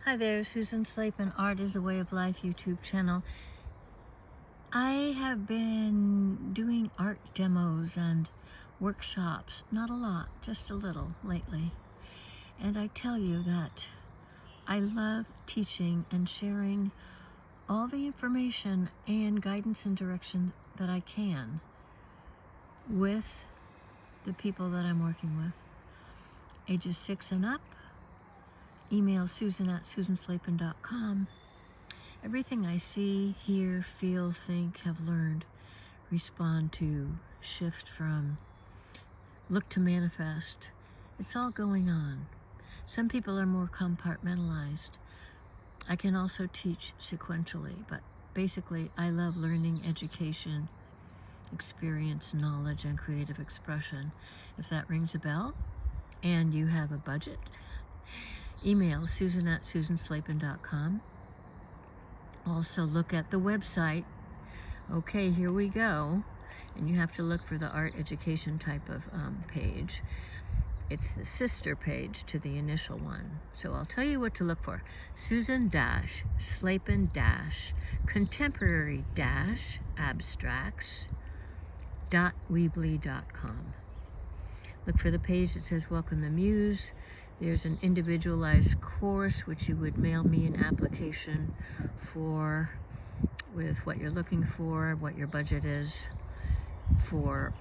Hi there, Susan Slapin, Art is a Way of Life YouTube channel. I have been doing art demos and workshops, not a lot, just a little lately. And I tell you that I love teaching and sharing all the information and guidance and direction that I can with the people that I'm working with. Ages 6 and up. Email susan@susanslapin.com. Everything I see, hear, feel, think, have learned, respond to, shift from, look to manifest, it's all going on. Some people are more compartmentalized. I can also teach sequentially, but basically I love learning, education, experience, knowledge, and creative expression. If that rings a bell and you have a budget, email susan@susanslapin.com. Also look at the website. Okay, here we go. And you have to look for the art education type of page. It's the sister page to the initial one. So I'll tell you what to look for. Susan-Slapin-abstracts.weebly.com. Look for the page that says Welcome the Muse. There's an individualized course which you would mail me an application for with what you're looking for, what your budget is, for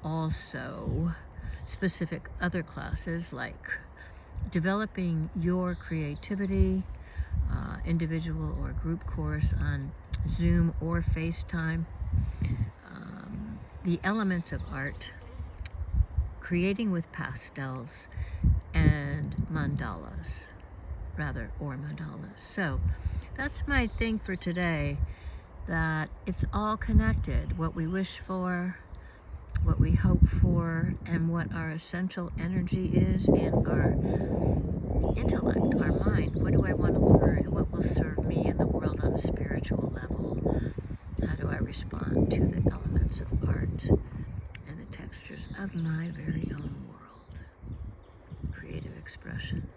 also specific other classes like developing your creativity, individual or group course on Zoom or FaceTime, the elements of art, creating with pastels, and mandalas. So that's my thing for today, that it's all connected. What we wish for, what we hope for, and what our essential energy is, and our intellect, our mind. What do I want to learn? What will serve me in the world on a spiritual level? How do I respond to the elements of art and the textures of my very own world? Creative expression.